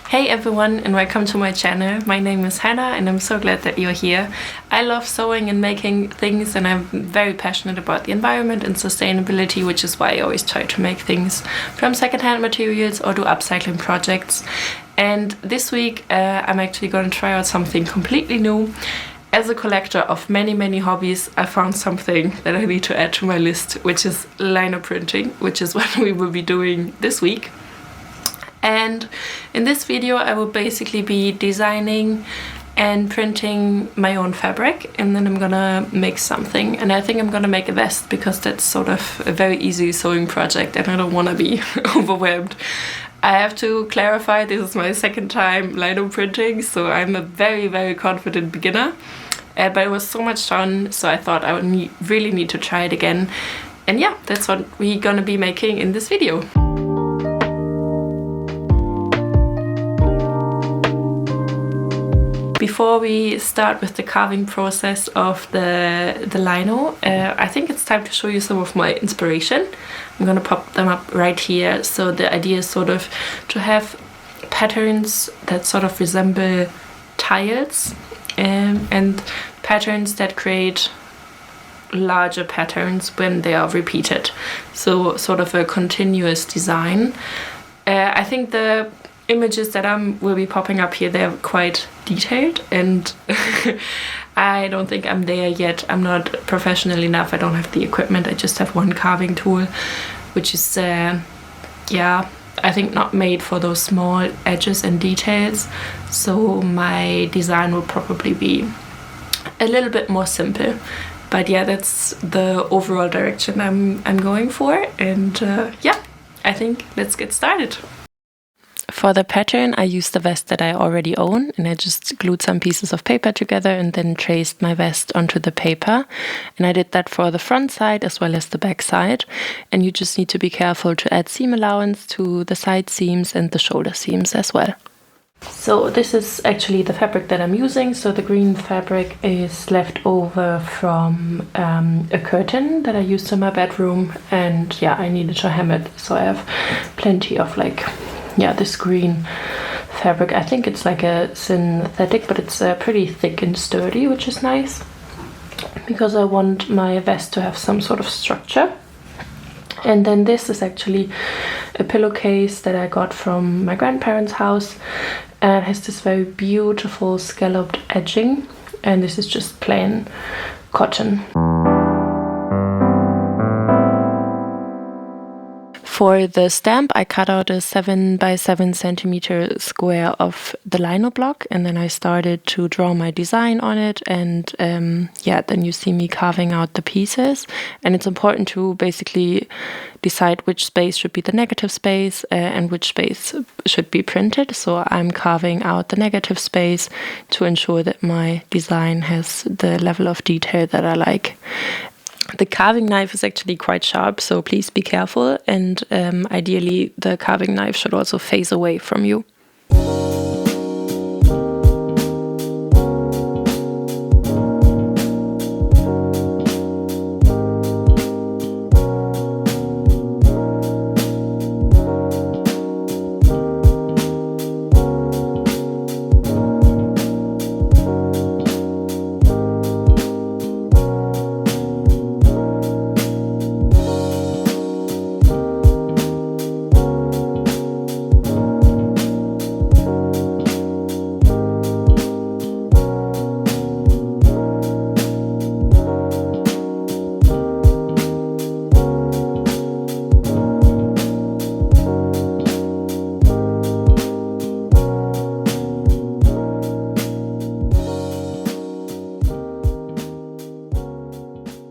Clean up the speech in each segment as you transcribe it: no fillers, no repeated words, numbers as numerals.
Hey everyone, and welcome to my channel. My name is Hannah and I'm so glad that you're here. I love sewing and making things, and I'm very passionate about the environment and sustainability, which is why I always try to make things from secondhand materials or do upcycling projects. And this week I'm actually going to try out something completely new. As a collector of many hobbies, I found something that I need to add to my list, which is lino printing, which is what we will be doing this week. And in this video I will basically be designing and printing my own fabric, and then I'm gonna make something. And I think I'm gonna make a vest because that's sort of a very easy sewing project and I don't want to be overwhelmed. I have to clarify, this is my second time lino printing, so I'm a very confident beginner. But it was so much fun, so I thought I would really need to try it again. And yeah, that's what we're gonna be making in this video. Before we start with the carving process of the lino, I think it's time to show you some of my inspiration. I'm gonna pop them up right here. So the idea is sort of to have patterns that sort of resemble tiles, and patterns that create larger patterns when they are repeated. So sort of a continuous design. I think the images that will be popping up here, they're quite detailed, and I don't think I'm there yet. I'm not professional enough. I don't have the equipment. I just have one carving tool, which is yeah, I think not made for those small edges and details. So my design will probably be a little bit more simple. But yeah, that's the overall direction I'm going for. And yeah, I think let's get started. For the pattern, I used the vest that I already own, and I just glued some pieces of paper together and then traced my vest onto the paper. And I did that for the front side as well as the back side. And you just need to be careful to add seam allowance to the side seams and the shoulder seams as well. So this is actually the fabric that I'm using. So the green fabric is left over from a curtain that I used in my bedroom. And yeah, I needed to hem it. So I have plenty of this green fabric. I think it's like a synthetic, but it's pretty thick and sturdy, which is nice because I want my vest to have some sort of structure. And then this is actually a pillowcase that I got from my grandparents' house, and it has this very beautiful scalloped edging, and this is just plain cotton. For the stamp, I cut out a 7 by 7 centimeter square of the lino block, and then I started to draw my design on it. And yeah, then you see me carving out the pieces. And it's important to basically decide which space should be the negative space and which space should be printed. So I'm carving out the negative space to ensure that my design has the level of detail that I like. The carving knife is actually quite sharp, so please be careful, and ideally the carving knife should also face away from you.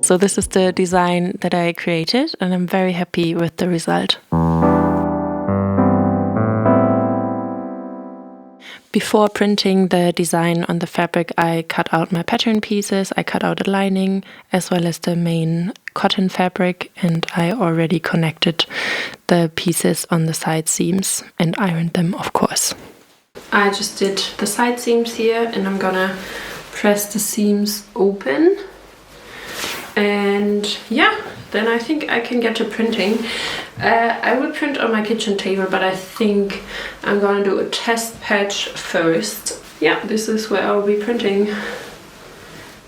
So this is the design that I created, and I'm very happy with the result. Before printing the design on the fabric, I cut out my pattern pieces, I cut out the lining as well as the main cotton fabric, and I already connected the pieces on the side seams and ironed them, of course. I just did the side seams here, and I'm gonna press the seams open. And yeah, then I think I can get to printing. I will print on my kitchen table, but I think I'm gonna do a test patch first. Yeah, this is where I'll be printing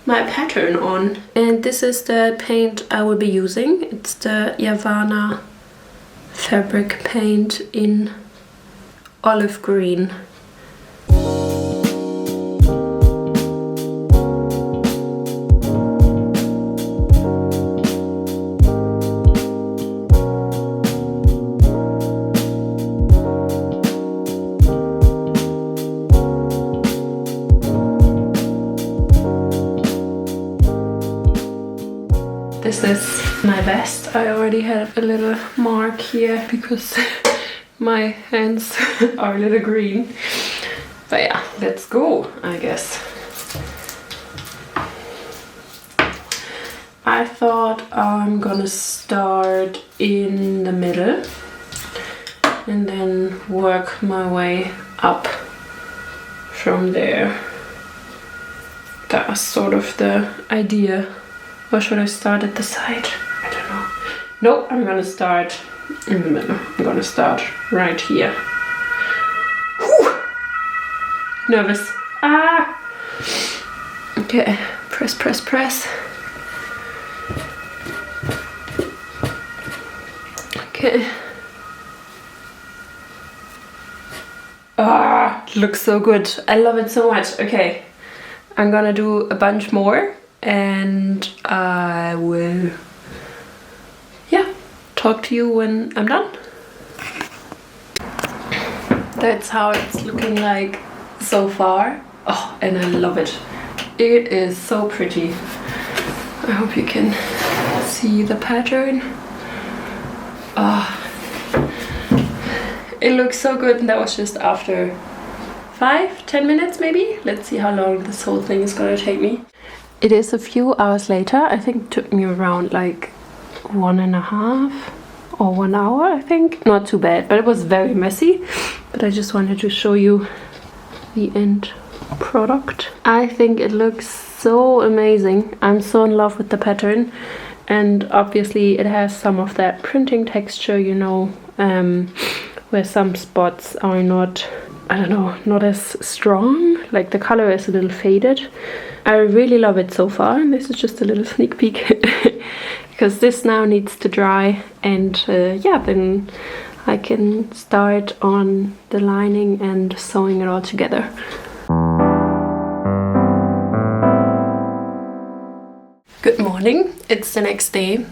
my pattern on. And this is the paint I will be using. It's the Yavanna fabric paint in olive green. This is my vest. I already have a little mark here because my hands are a little green. But yeah, let's go, I guess. I thought I'm gonna start in the middle and then work my way up from there. That's sort of the idea. Or should I start at the side? I don't know. No, I'm gonna start in the middle. I'm gonna start right here. Whew. Nervous. Ah! Okay, press, press, press. Okay. Ah, it looks so good. I love it so much. Okay, I'm gonna do a bunch more. And I will, yeah, talk to you when I'm done. That's how it's looking like so far. Oh, and I love it. It is so pretty. I hope you can see the pattern. Oh, it looks so good, and that was just after 5-10 minutes maybe. Let's see how long this whole thing is gonna take me. It is a few hours later. I think it took me around like 1.5 or 1 hour, I think. Not too bad, but it was very messy. But I just wanted to show you the end product. I think it looks so amazing. I'm so in love with the pattern. And obviously it has some of that printing texture, you know, where some spots are not, I don't know, not as strong. Like the color is a little faded. I really love it so far, and this is just a little sneak peek because this now needs to dry, and yeah, then I can start on the lining and sewing it all together. Good morning. It's the next day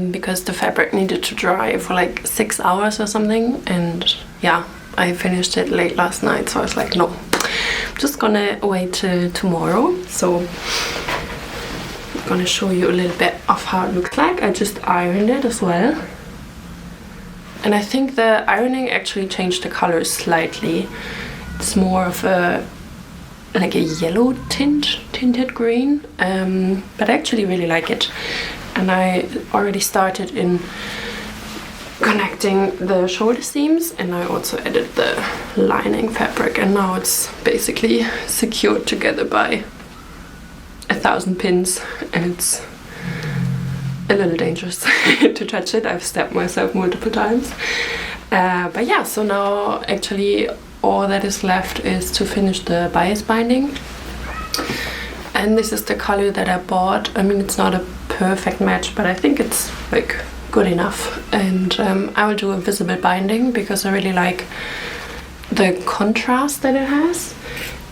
because the fabric needed to dry for like 6 hours or something, and yeah, I finished it late last night, so I was like, no, I'm just gonna wait till tomorrow. So I'm gonna show you a little bit of how it looks like. I just ironed it as well, and I think the ironing actually changed the color slightly. It's more of a like a yellow tinted green, but I actually really like it. And I already started in connecting the shoulder seams, and I also added the lining fabric, and now it's basically secured together by 1,000 pins, and it's a little dangerous to touch it. I've stabbed myself multiple times, but yeah, so now actually all that is left is to finish the bias binding, and this is the color that I bought. I mean, it's not a perfect match, but I think it's like good enough. And I will do a visible binding because I really like the contrast that it has.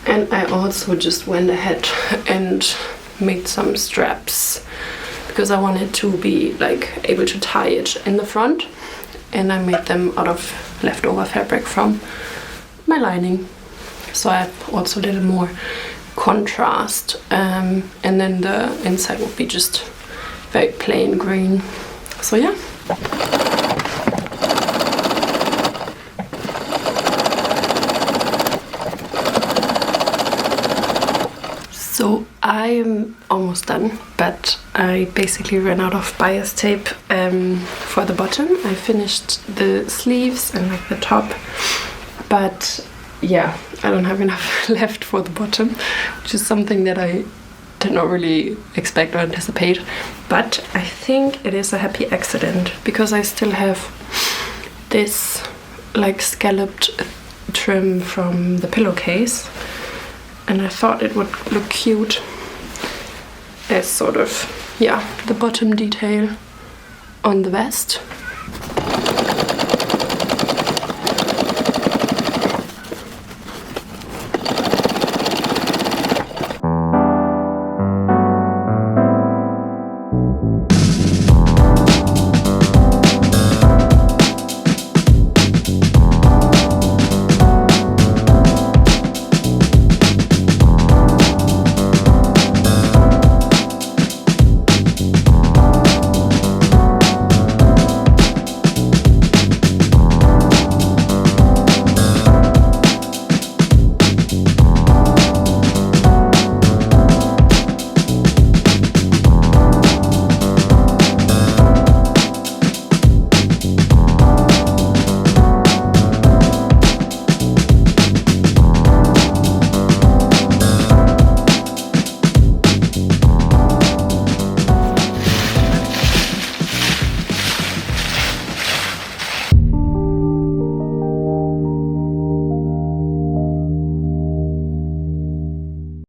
And I also just went ahead and made some straps because I wanted to be like able to tie it in the front, and I made them out of leftover fabric from my lining, so I have also a little more contrast, and then the inside will be just very plain green. So yeah. So I'm almost done, but I basically ran out of bias tape for the bottom. I finished the sleeves and like the top, but yeah, I don't have enough left for the bottom, which is something that I did not really expect or anticipate. But I think it is a happy accident because I still have this like scalloped trim from the pillowcase, and I thought it would look cute as sort of, yeah, the bottom detail on the vest.